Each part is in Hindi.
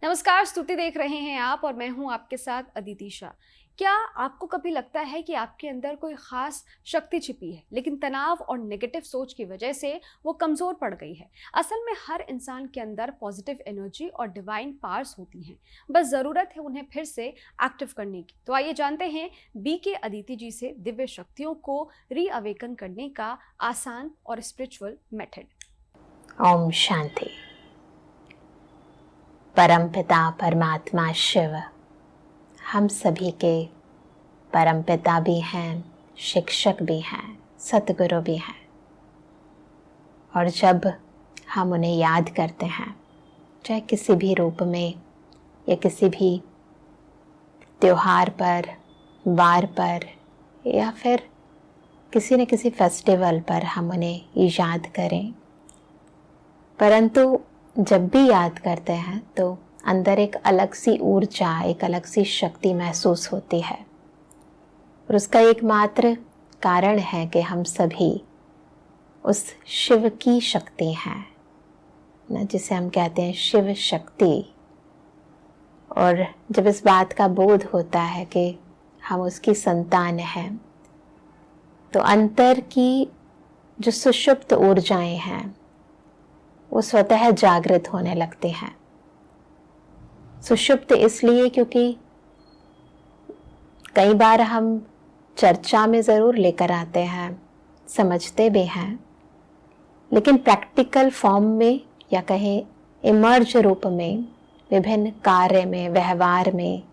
नमस्कार, स्तुति देख रहे हैं आप और मैं हूं आपके साथ अदिति शाह। क्या आपको कभी लगता है कि आपके अंदर कोई खास शक्ति छिपी है, लेकिन तनाव और नेगेटिव सोच की वजह से वो कमजोर पड़ गई है? असल में हर इंसान के अंदर पॉजिटिव एनर्जी और डिवाइन पावर्स होती हैं, बस जरूरत है उन्हें फिर से एक्टिव करने की। तो आइए जानते हैं बी के अदिति जी से दिव्य शक्तियों को रीअवेकन करने का आसान और स्पिरिचुअल मेथड। ओम शांति। परमपिता परमात्मा शिव हम सभी के परमपिता भी हैं, शिक्षक भी हैं, सतगुरु भी हैं। और जब हम उन्हें याद करते हैं, चाहे किसी भी रूप में या किसी भी त्योहार पर, वार पर या फिर किसी न किसी फेस्टिवल पर हम उन्हें याद करें, परंतु जब भी याद करते हैं तो अंदर एक अलग सी ऊर्जा, एक अलग सी शक्ति महसूस होती है। और उसका एकमात्र कारण है कि हम सभी उस शिव की शक्ति हैं ना, जिसे हम कहते हैं शिव शक्ति। और जब इस बात का बोध होता है कि हम उसकी संतान हैं, तो अंतर की जो सुषुप्त ऊर्जाएं हैं वो स्वतः जागृत होने लगते हैं। सुषुप्त इसलिए क्योंकि कई बार हम चर्चा में ज़रूर लेकर आते हैं, समझते भी हैं, लेकिन प्रैक्टिकल फॉर्म में या कहें इमर्ज रूप में विभिन्न कार्य में, व्यवहार में,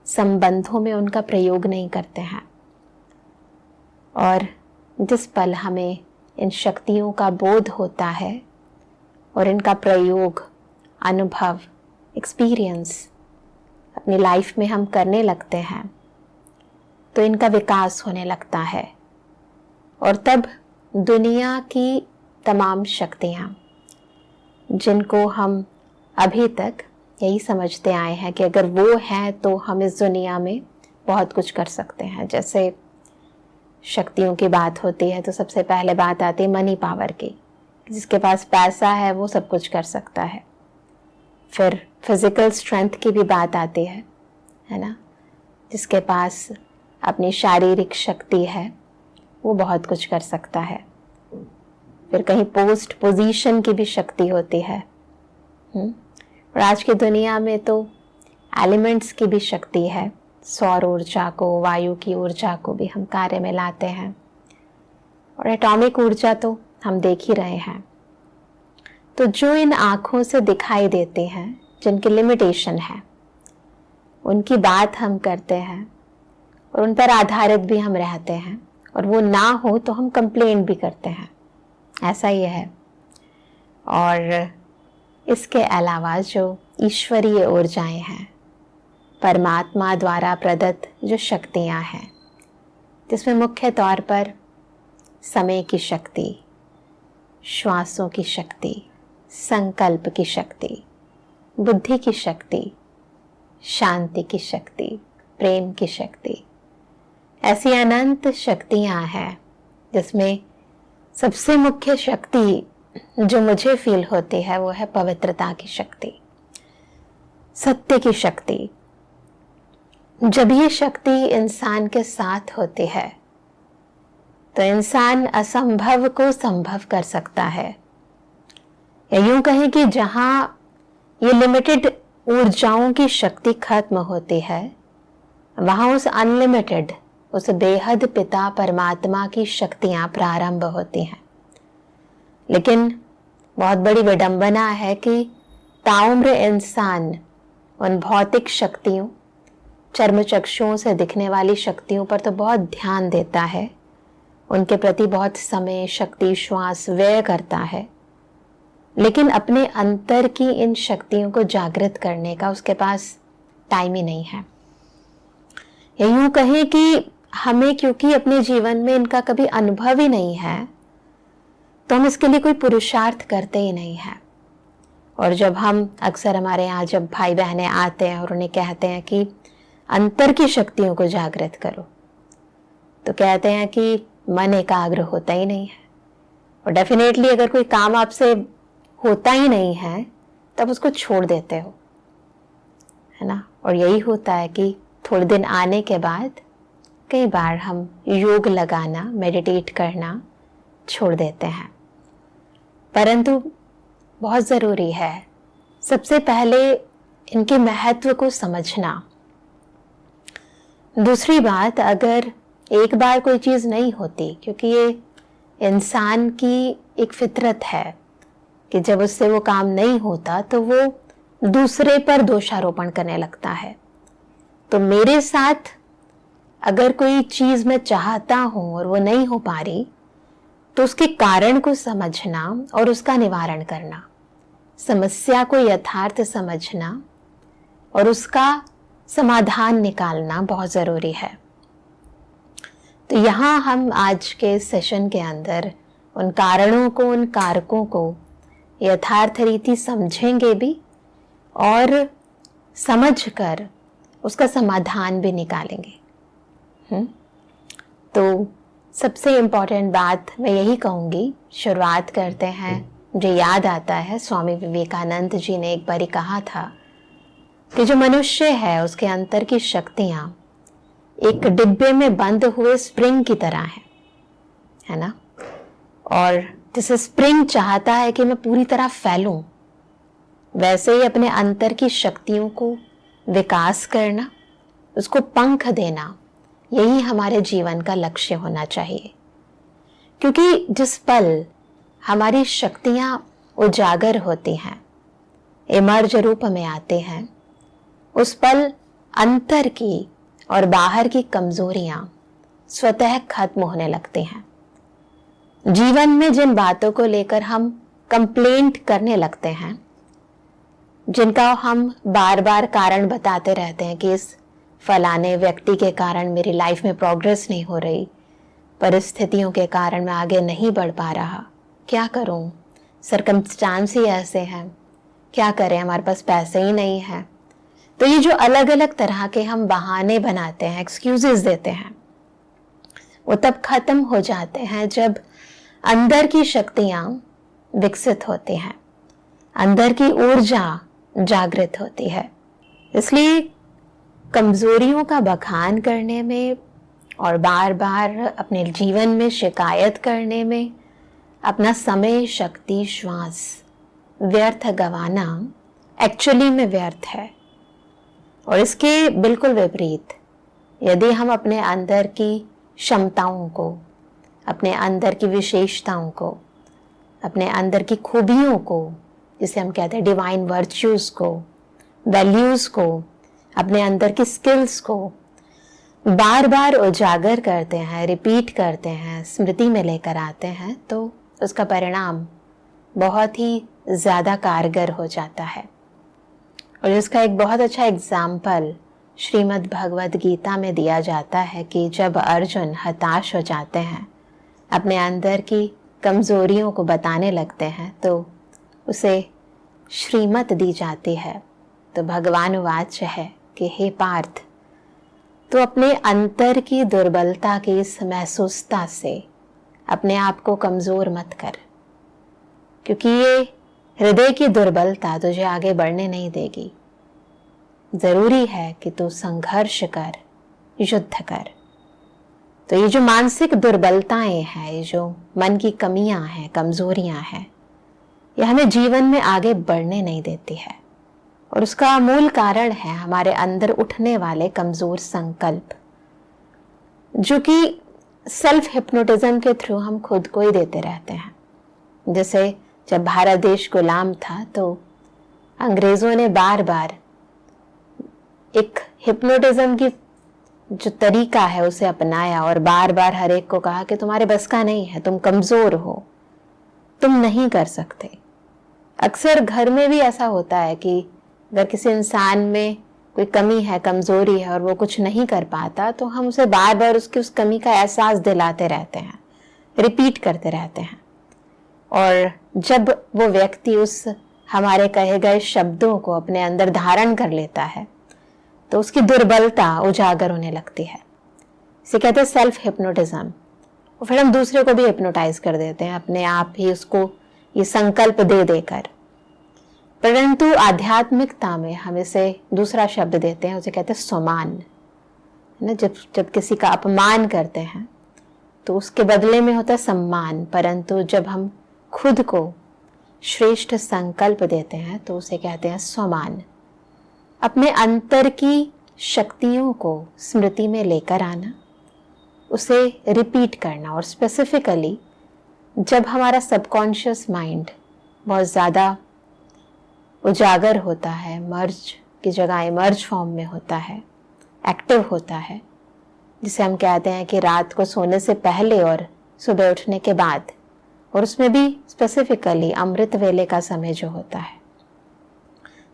संबंधों में उनका प्रयोग नहीं करते हैं। और जिस पल हमें इन शक्तियों का बोध होता है और इनका प्रयोग, अनुभव, एक्सपीरियंस अपनी लाइफ में हम करने लगते हैं, तो इनका विकास होने लगता है। और तब दुनिया की तमाम शक्तियाँ, जिनको हम अभी तक यही समझते आए हैं कि अगर वो हैं तो हम इस दुनिया में बहुत कुछ कर सकते हैं। जैसे शक्तियों की बात होती है तो सबसे पहले बात आती है मनी पावर की, जिसके पास पैसा है वो सब कुछ कर सकता है। फिर फिजिकल स्ट्रेंथ की भी बात आती है ना, जिसके पास अपनी शारीरिक शक्ति है वो बहुत कुछ कर सकता है। फिर कहीं पोस्ट पोजीशन की भी शक्ति होती है। और आज की दुनिया में तो एलिमेंट्स की भी शक्ति है। सौर ऊर्जा को, वायु की ऊर्जा को भी हम कार्य में लाते हैं। और एटॉमिक ऊर्जा तो हम देख ही रहे हैं। तो जो इन आँखों से दिखाई देते हैं, जिनकी लिमिटेशन है, उनकी बात हम करते हैं और उन पर आधारित भी हम रहते हैं। और वो ना हो तो हम कंप्लेंट भी करते हैं, ऐसा ही है। और इसके अलावा जो ईश्वरीय ऊर्जाएं हैं, परमात्मा द्वारा प्रदत्त जो शक्तियां हैं, जिसमें मुख्य तौर पर समय की शक्ति, श्वासों की शक्ति, संकल्प की शक्ति, बुद्धि की शक्ति, शांति की शक्ति, प्रेम की शक्ति, ऐसी अनंत शक्तियां हैं, जिसमें सबसे मुख्य शक्ति जो मुझे फील होती है वो है पवित्रता की शक्ति, सत्य की शक्ति। जब ये शक्ति इंसान के साथ होती है तो इंसान असंभव को संभव कर सकता है। या यूं कहें कि जहां ये लिमिटेड ऊर्जाओं की शक्ति खत्म होती है, वहां उस अनलिमिटेड, उस बेहद पिता परमात्मा की शक्तियां प्रारंभ होती हैं। लेकिन बहुत बड़ी विडंबना है कि ताउम्र इंसान उन भौतिक शक्तियों, चर्मचक्षुओं से दिखने वाली शक्तियों पर तो बहुत ध्यान देता है, उनके प्रति बहुत समय, शक्ति, श्वास व्यय करता है, लेकिन अपने अंतर की इन शक्तियों को जागृत करने का उसके पास टाइम ही नहीं है। या यूं कहें कि हमें क्योंकि अपने जीवन में इनका कभी अनुभव ही नहीं है, तो हम इसके लिए कोई पुरुषार्थ करते ही नहीं हैं। और जब हम अक्सर हमारे यहाँ जब भाई बहनें आते हैं और उन्हें कहते हैं कि अंतर की शक्तियों को जागृत करो, तो कहते हैं कि मन एकाग्र होता ही नहीं है। और डेफिनेटली अगर कोई काम आपसे होता ही नहीं है तब उसको छोड़ देते हो। है ना। और यही होता है कि थोड़े दिन आने के बाद कई बार हम योग लगाना, मेडिटेट करना छोड़ देते हैं, परंतु बहुत ज़रूरी है सबसे पहले इनके महत्व को समझना। दूसरी बात, अगर एक बार कोई चीज़ नहीं होती, क्योंकि ये इंसान की एक फितरत है कि जब उससे वो काम नहीं होता तो वो दूसरे पर दोषारोपण करने लगता है। तो मेरे साथ अगर कोई चीज़ मैं चाहता हूँ और वो नहीं हो पा रही, तो उसके कारण को समझना और उसका निवारण करना, समस्या को यथार्थ समझना और उसका समाधान निकालना बहुत ज़रूरी है। तो यहाँ हम आज के सेशन के अंदर उन कारणों को, उन कारकों को यथार्थ रीति समझेंगे भी और समझकर उसका समाधान भी निकालेंगे। तो सबसे इम्पॉर्टेंट बात मैं यही कहूँगी, शुरुआत करते हैं। मुझे याद आता है स्वामी विवेकानंद जी ने एक बारी कहा था कि जो मनुष्य है उसके अंतर की शक्तियाँ एक डिब्बे में बंद हुए स्प्रिंग की तरह है ना। और जैसे स्प्रिंग चाहता है कि मैं पूरी तरह फैलूं, वैसे ही अपने अंतर की शक्तियों को विकास करना, उसको पंख देना, यही हमारे जीवन का लक्ष्य होना चाहिए। क्योंकि जिस पल हमारी शक्तियां उजागर होती हैं, इमर्ज रूप में आते हैं, उस पल अंतर की और बाहर की कमजोरियां स्वतः खत्म होने लगती हैं। जीवन में जिन बातों को लेकर हम कंप्लेंट करने लगते हैं, जिनका हम बार बार कारण बताते रहते हैं कि इस फलाने व्यक्ति के कारण मेरी लाइफ में प्रोग्रेस नहीं हो रही, परिस्थितियों के कारण मैं आगे नहीं बढ़ पा रहा, क्या करूं, सर्कमस्टांस ही ऐसे हैं, क्या करें, हमारे पास पैसे ही नहीं हैं। तो ये जो अलग अलग तरह के हम बहाने बनाते हैं, एक्सक्यूजेस देते हैं, वो तब खत्म हो जाते हैं जब अंदर की शक्तियां विकसित होती हैं, अंदर की ऊर्जा जागृत होती है। इसलिए कमजोरियों का बखान करने में और बार बार अपने जीवन में शिकायत करने में अपना समय, शक्ति, श्वास व्यर्थ गंवाना एक्चुअली में व्यर्थ है। और इसके बिल्कुल विपरीत, यदि हम अपने अंदर की क्षमताओं को, अपने अंदर की विशेषताओं को, अपने अंदर की खूबियों को, जिसे हम कहते हैं डिवाइन वर्च्यूज़ को, वैल्यूज़ को, अपने अंदर की स्किल्स को बार बार उजागर करते हैं, रिपीट करते हैं, स्मृति में लेकर आते हैं, तो उसका परिणाम बहुत ही ज़्यादा कारगर हो जाता है। और इसका एक बहुत अच्छा एग्जाम्पल श्रीमद् भगवद गीता में दिया जाता है कि जब अर्जुन हताश हो जाते हैं, अपने अंदर की कमज़ोरियों को बताने लगते हैं, तो उसे श्रीमत दी जाती है। तो भगवान वाच है कि हे पार्थ, तो अपने अंतर की दुर्बलता की इस महसूसता से अपने आप को कमज़ोर मत कर, क्योंकि ये हृदय की दुर्बलता तुझे आगे बढ़ने नहीं देगी। ज़रूरी है कि तू संघर्ष कर, युद्ध कर। तो ये जो मानसिक दुर्बलताएं हैं, ये जो मन की कमियां हैं, कमज़ोरियां हैं, ये हमें जीवन में आगे बढ़ने नहीं देती है। और उसका मूल कारण है हमारे अंदर उठने वाले कमज़ोर संकल्प, जो कि सेल्फ हिप्नोटिज्म के थ्रू हम खुद को ही देते रहते हैं। जैसे जब भारत देश गुलाम था, तो अंग्रेज़ों ने बार बार एक हिप्नोटिज्म की जो तरीका है उसे अपनाया और बार बार हर एक को कहा कि तुम्हारे बस का नहीं है, तुम कमज़ोर हो, तुम नहीं कर सकते। अक्सर घर में भी ऐसा होता है कि अगर किसी इंसान में कोई कमी है, कमज़ोरी है और वो कुछ नहीं कर पाता, तो हम उसे बार बार उसकी उस कमी का एहसास दिलाते रहते हैं, रिपीट करते रहते हैं। और जब वो व्यक्ति उस हमारे कहे गए शब्दों को अपने अंदर धारण कर लेता है, तो उसकी दुर्बलता उजागर होने लगती है। इसे कहते हैं सेल्फ हिप्नोटिज्म। और फिर हम दूसरे को भी हिप्नोटाइज कर देते हैं, अपने आप ही उसको ये संकल्प दे देकर। परंतु आध्यात्मिकता में हम इसे दूसरा शब्द देते हैं, उसे कहते हैं स्वमान, है ना। जब किसी का अपमान करते हैं तो उसके बदले में होता है सम्मान, परंतु जब हम खुद को श्रेष्ठ संकल्प देते हैं तो उसे कहते हैं स्वमान। अपने अंतर की शक्तियों को स्मृति में लेकर आना, उसे रिपीट करना, और स्पेसिफिकली जब हमारा सबकॉन्शियस माइंड बहुत ज़्यादा उजागर होता है, मर्ज की जगह इमर्ज फॉर्म में होता है, एक्टिव होता है, जिसे हम कहते हैं कि रात को सोने से पहले और सुबह उठने के बाद, और उसमें भी स्पेसिफिकली अमृत वेले का समय जो होता है,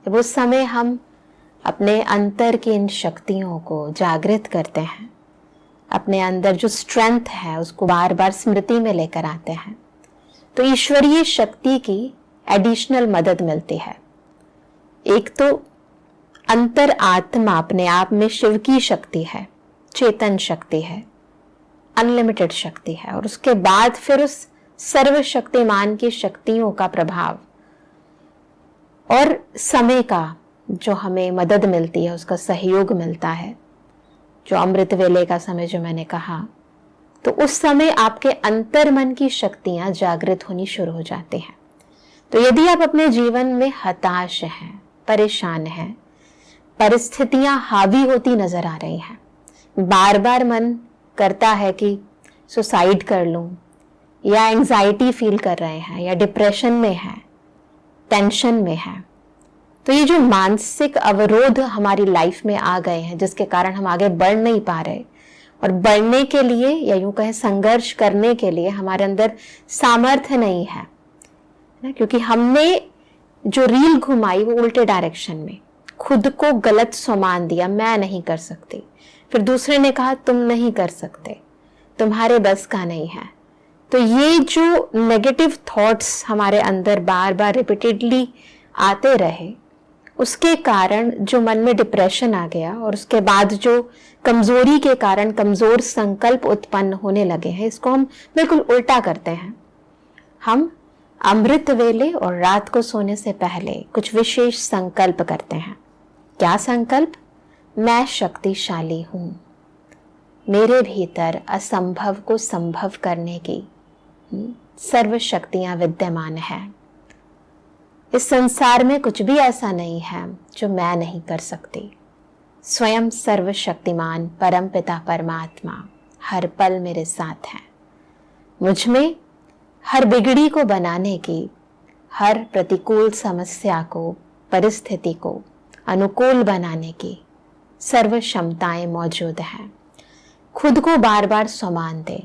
जब उस समय हम अपने अंतर की इन शक्तियों को जागृत करते हैं, अपने अंदर जो स्ट्रेंथ है उसको बार बार स्मृति में लेकर आते हैं, तो ईश्वरीय शक्ति की एडिशनल मदद मिलती है। एक तो अंतर आत्मा अपने आप में शिव की शक्ति है, चेतन शक्ति है, अनलिमिटेड शक्ति है, और उसके बाद फिर उस सर्वशक्तिमान की शक्तियों का प्रभाव और समय का जो हमें मदद मिलती है, उसका सहयोग मिलता है, जो अमृत वेले का समय जो मैंने कहा, तो उस समय आपके अंतर्मन की शक्तियां जागृत होनी शुरू हो जाती हैं। तो यदि आप अपने जीवन में हताश हैं, परेशान हैं, परिस्थितियां हावी होती नजर आ रही हैं, बार बार मन करता है कि सुसाइड कर लूं, या एंजाइटी फील कर रहे हैं, या डिप्रेशन में है, टेंशन में है, तो ये जो मानसिक अवरोध हमारी लाइफ में आ गए हैं, जिसके कारण हम आगे बढ़ नहीं पा रहे, और बढ़ने के लिए या यूं कहें संघर्ष करने के लिए हमारे अंदर सामर्थ्य नहीं है, क्योंकि हमने जो रील घुमाई वो उल्टे डायरेक्शन में, खुद को गलत सम्मान दिया, मैं नहीं कर सकती, फिर दूसरे ने कहा तुम नहीं कर सकते, तुम्हारे बस का नहीं है। तो ये जो नेगेटिव थॉट्स हमारे अंदर बार बार रिपीटेडली आते रहे, उसके कारण जो मन में डिप्रेशन आ गया, और उसके बाद जो कमजोरी के कारण कमजोर संकल्प उत्पन्न होने लगे हैं, इसको हम बिल्कुल उल्टा करते हैं। हम अमृत वेले और रात को सोने से पहले कुछ विशेष संकल्प करते हैं। क्या संकल्प? मैं शक्तिशाली हूं, मेरे भीतर असंभव को संभव करने की सर्व शक्तियां विद्यमान है। इस संसार में कुछ भी ऐसा नहीं है जो मैं नहीं कर सकती। स्वयं सर्वशक्तिमान परमपिता परमात्मा हर पल मेरे साथ है। मुझ में हर बिगड़ी को बनाने की, हर प्रतिकूल समस्या को, परिस्थिति को अनुकूल बनाने की सर्व क्षमताएं मौजूद हैं। खुद को बार बार सम्मान दें,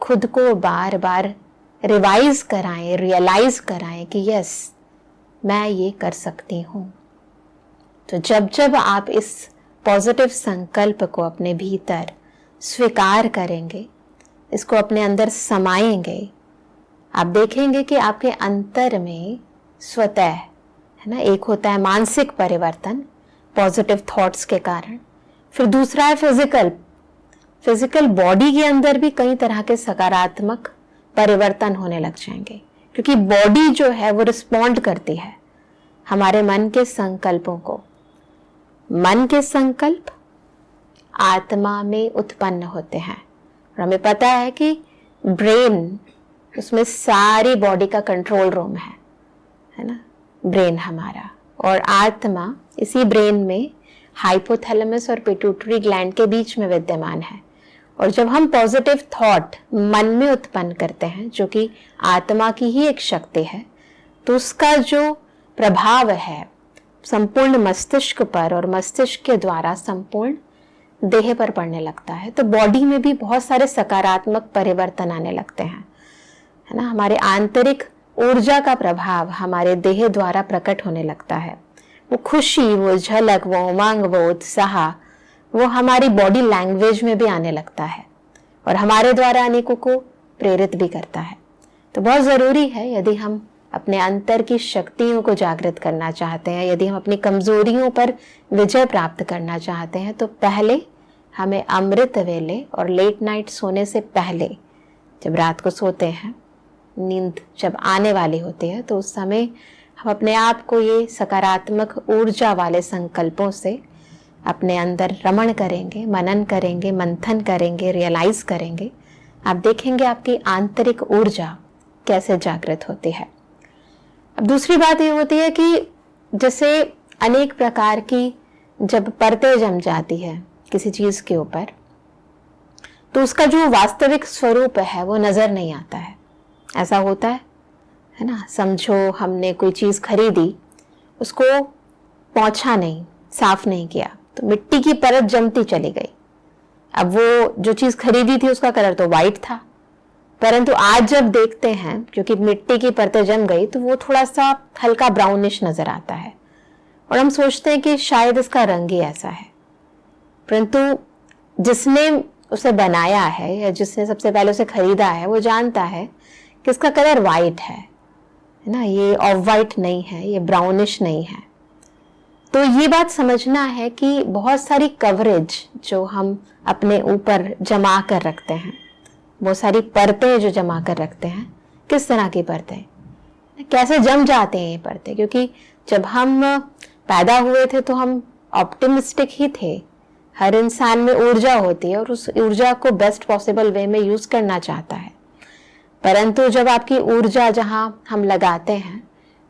खुद को बार बार रिवाइज कराएं, रियलाइज कराएं कि यस मैं ये कर सकती हूं। तो जब जब आप इस पॉजिटिव संकल्प को अपने भीतर स्वीकार करेंगे, इसको अपने अंदर समाएंगे, आप देखेंगे कि आपके अंतर में स्वतः, है ना, एक होता है मानसिक परिवर्तन पॉजिटिव थॉट्स के कारण, फिर दूसरा है फिजिकल बॉडी के अंदर भी कई तरह के सकारात्मक परिवर्तन होने लग जाएंगे, क्योंकि बॉडी जो है वो रिस्पॉन्ड करती है हमारे मन के संकल्पों को। मन के संकल्प आत्मा में उत्पन्न होते हैं, और हमें पता है कि ब्रेन, उसमें सारी बॉडी का कंट्रोल रूम है ना, ब्रेन हमारा, और आत्मा इसी ब्रेन में हाइपोथैलेमस और पिट्यूटरी ग्लैंड के बीच में विद्यमान है। और जब हम पॉजिटिव थॉट मन में उत्पन्न करते हैं, जो कि आत्मा की ही एक शक्ति है, तो उसका जो प्रभाव है संपूर्ण मस्तिष्क पर और मस्तिष्क के द्वारा संपूर्ण देह पर पड़ने लगता है। तो बॉडी में भी बहुत सारे सकारात्मक परिवर्तन आने लगते हैं, है ना। हमारे आंतरिक ऊर्जा का प्रभाव हमारे देह द्वारा प्रकट होने लगता है। वो खुशी, वो झलक, वो उमंग, वो उत्साह, वो हमारी बॉडी लैंग्वेज में भी आने लगता है, और हमारे द्वारा अनेकों को प्रेरित भी करता है। तो बहुत ज़रूरी है, यदि हम अपने अंतर की शक्तियों को जागृत करना चाहते हैं, यदि हम अपनी कमजोरियों पर विजय प्राप्त करना चाहते हैं, तो पहले हमें अमृत वेले और लेट नाइट सोने से पहले, जब रात को सोते हैं, नींद जब आने वाली होती है, तो उस समय हम अपने आप को ये सकारात्मक ऊर्जा वाले संकल्पों से अपने अंदर रमण करेंगे, मनन करेंगे, मंथन करेंगे, रियलाइज करेंगे, आप देखेंगे आपकी आंतरिक ऊर्जा कैसे जागृत होती है। अब दूसरी बात ये होती है कि जैसे अनेक प्रकार की जब परतें जम जाती है किसी चीज के ऊपर, तो उसका जो वास्तविक स्वरूप है वो नजर नहीं आता है। ऐसा होता है ना। समझो हमने कोई चीज खरीदी, उसको पोंछा नहीं, साफ नहीं किया, तो मिट्टी की परत जमती चली गई। अब वो जो चीज खरीदी थी उसका कलर तो वाइट था, परंतु आज जब देखते हैं क्योंकि मिट्टी की परतें जम गई तो वो थोड़ा सा हल्का ब्राउनिश नजर आता है और हम सोचते हैं कि शायद इसका रंग ही ऐसा है। परंतु जिसने उसे बनाया है या जिसने सबसे पहले उसे खरीदा है वो जानता है कि इसका कलर वाइट है ना, ये ऑफ वाइट नहीं है, ये ब्राउनिश नहीं है। तो ये बात समझना है कि बहुत सारी कवरेज जो हम अपने ऊपर जमा कर रखते हैं, वो सारी परतें जो जमा कर रखते हैं, किस तरह की परतें, कैसे जम जाते हैं ये परतें। क्योंकि जब हम पैदा हुए थे तो हम ऑप्टिमिस्टिक ही थे। हर इंसान में ऊर्जा होती है और उस ऊर्जा को बेस्ट पॉसिबल वे में यूज करना चाहता है। परंतु जब आपकी ऊर्जा जहां हम लगाते हैं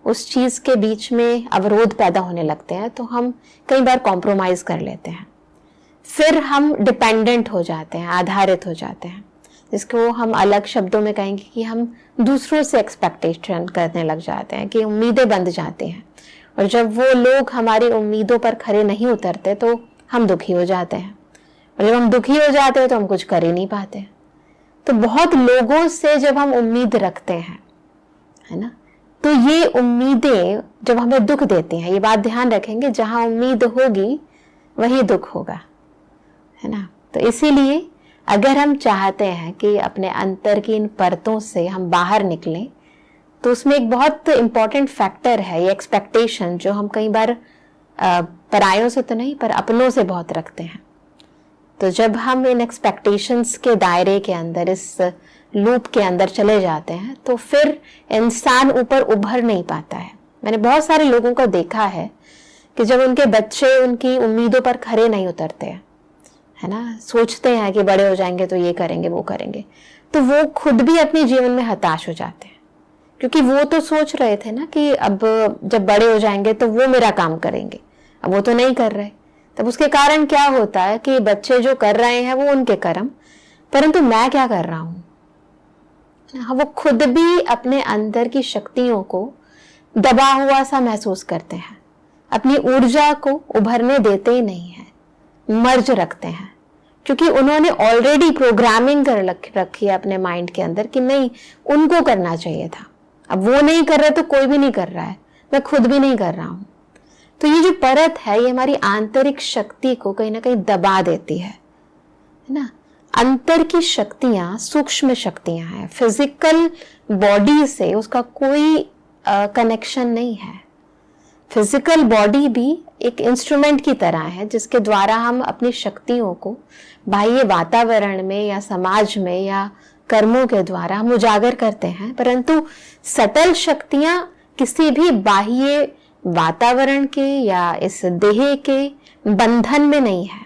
उस चीज के बीच में अवरोध पैदा होने लगते हैं तो हम कई बार कॉम्प्रोमाइज कर लेते हैं, फिर हम डिपेंडेंट हो जाते हैं, आधारित हो जाते हैं, जिसको हम अलग शब्दों में कहेंगे कि हम दूसरों से एक्सपेक्टेशन करने लग जाते हैं, कि उम्मीदें बंध जाती हैं। और जब वो लोग हमारी उम्मीदों पर खरे नहीं उतरते तो हम दुखी हो जाते हैं, और जब हम दुखी हो जाते हैं तो हम कुछ कर ही नहीं पाते। तो बहुत लोगों से जब हम उम्मीद रखते हैं, है ना, तो ये उम्मीदें जब हमें दुख देती हैं, ये बात ध्यान रखेंगे, जहां उम्मीद होगी वहीं दुख होगा, है ना। तो इसीलिए अगर हम चाहते हैं कि अपने अंतर की इन परतों से हम बाहर निकलें, तो उसमें एक बहुत इंपॉर्टेंट फैक्टर है ये एक्सपेक्टेशन, जो हम कई बार परायों से तो नहीं पर अपनों से बहुत रखते हैं। तो जब हम इन एक्सपेक्टेशंस के दायरे के अंदर, इस लूप के अंदर चले जाते हैं, तो फिर इंसान ऊपर उभर नहीं पाता है। मैंने बहुत सारे लोगों को देखा है कि जब उनके बच्चे उनकी उम्मीदों पर खरे नहीं उतरते हैं, है ना, सोचते हैं कि बड़े हो जाएंगे तो ये करेंगे वो करेंगे, तो वो खुद भी अपने जीवन में हताश हो जाते हैं। क्योंकि वो तो सोच रहे थे ना कि अब जब बड़े हो जाएंगे तो वो मेरा काम करेंगे, अब वो तो नहीं कर रहे। तब उसके कारण क्या होता है कि बच्चे जो कर रहे हैं वो उनके कर्म, परंतु मैं क्या कर रहा हूं, वो खुद भी अपने अंदर की शक्तियों को दबा हुआ सा महसूस करते हैं, अपनी ऊर्जा को उभरने देते ही नहीं है, मर्ज रखते हैं। क्योंकि उन्होंने ऑलरेडी प्रोग्रामिंग कर रखी है अपने माइंड के अंदर कि नहीं, उनको करना चाहिए था, अब वो नहीं कर रहे तो कोई भी नहीं कर रहा है, मैं खुद भी नहीं कर रहा हूं। तो ये जो परत है ये हमारी आंतरिक शक्ति को कहीं ना कहीं दबा देती है ना। अंतर की शक्तियां सूक्ष्म शक्तियां हैं, फिजिकल बॉडी से उसका कोई कनेक्शन नहीं है। फिजिकल बॉडी भी एक इंस्ट्रूमेंट की तरह है जिसके द्वारा हम अपनी शक्तियों को बाह्य वातावरण में या समाज में या कर्मों के द्वारा हम उजागर करते हैं। परंतु सटल शक्तियां किसी भी बाह्य वातावरण के या इस देह के बंधन में नहीं है,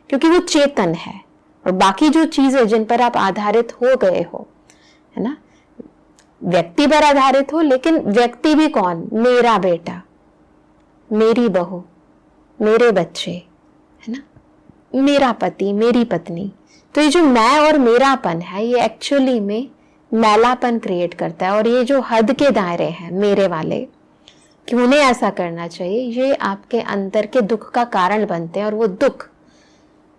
क्योंकि वो चेतन है। और बाकी जो चीजें जिन पर आप आधारित हो गए हो, है ना, व्यक्ति पर आधारित हो, लेकिन व्यक्ति भी कौन, मेरा बेटा, मेरी बहू, मेरे बच्चे, है ना, मेरा पति, मेरी पत्नी। तो ये जो मैं और मेरापन है ये एक्चुअली में मैलापन क्रिएट करता है। और ये जो हद के दायरे हैं मेरे वाले कि उन्हें ऐसा करना चाहिए, ये आपके अंदर के दुख का कारण बनते हैं। और वो दुख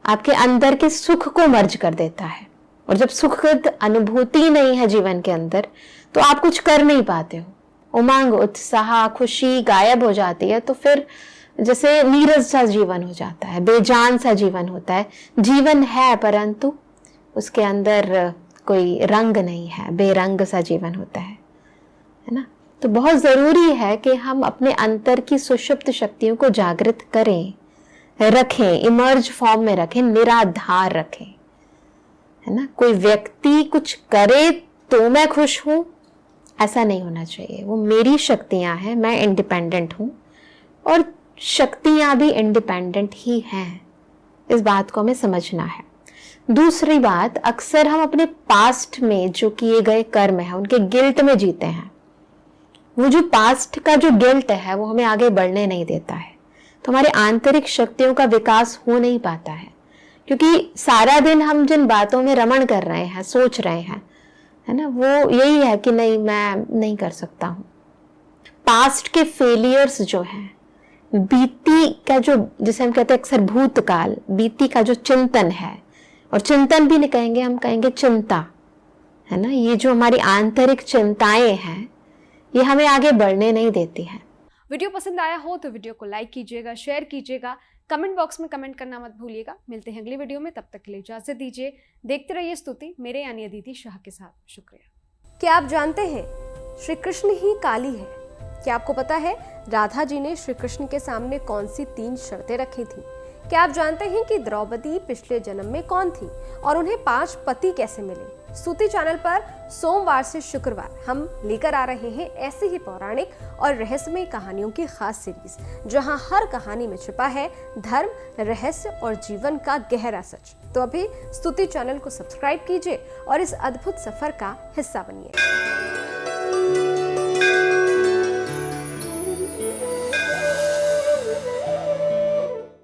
आपके अंदर के सुख को मर्ज कर देता है। और जब सुखद अनुभूति नहीं है जीवन के अंदर तो आप कुछ कर नहीं पाते हो, उमंग, उत्साह, खुशी गायब हो जाती है। तो फिर जैसे नीरस सा जीवन हो जाता है, बेजान सा जीवन होता है। जीवन है परंतु उसके अंदर कोई रंग नहीं है, बेरंग सा जीवन होता है ना। तो बहुत जरूरी है कि हम अपने अंतर की सुषुप्त शक्तियों को जागृत करें, रखें, इमर्ज फॉर्म में रखें, निराधार रखें, है ना। कोई व्यक्ति कुछ करे तो मैं खुश हूं, ऐसा नहीं होना चाहिए। वो मेरी शक्तियाँ हैं, मैं इंडिपेंडेंट हूँ और शक्तियाँ भी इंडिपेंडेंट ही हैं। इस बात को हमें समझना है। दूसरी बात, अक्सर हम अपने पास्ट में जो किए गए कर्म है उनके गिल्ट में जीते हैं। वो जो पास्ट का जो गिल्ट है वो हमें आगे बढ़ने नहीं देता है, तो हमारे आंतरिक शक्तियों का विकास हो नहीं पाता है, क्योंकि सारा दिन हम जिन बातों में रमण कर रहे हैं, सोच रहे हैं, है ना, वो यही है कि नहीं, मैं नहीं कर सकता हूँ। पास्ट के फेलियर्स जो हैं, बीती का जो, जिसे हम कहते हैं अक्सर भूतकाल, बीती का जो चिंतन है, और चिंतन भी नहीं कहेंगे, हम कहेंगे चिंता, है ना, ये जो हमारी आंतरिक चिंताएं हैं ये हमें आगे बढ़ने नहीं देती हैं। वीडियो पसंद आया हो तो वीडियो को लाइक कीजिएगा, शेयर कीजिएगा, कमेंट बॉक्स में कमेंट करना मत भूलिएगा। मिलते हैं अगली वीडियो में, तब तक के लिए इजाजत दीजिए। देखते रहिए स्तुति मेरे यानी अदिति शाह के साथ। शुक्रिया। क्या आप जानते हैं श्री कृष्ण ही काली है? क्या आपको पता है राधा जी ने श्री कृष्ण के सामने कौन सी 3 शर्तें रखी थी? क्या आप जानते हैं कि द्रौपदी पिछले जन्म में कौन थी और उन्हें 5 पति कैसे मिले? स्तुति चैनल पर सोमवार से शुक्रवार हम लेकर आ रहे हैं ऐसी ही पौराणिक और रहस्यमय कहानियों की खास सीरीज, जहां हर कहानी में छिपा है धर्म, रहस्य और जीवन का गहरा सच। तो अभी स्तुति चैनल को सब्सक्राइब कीजिए और इस अद्भुत सफर का हिस्सा बनिए।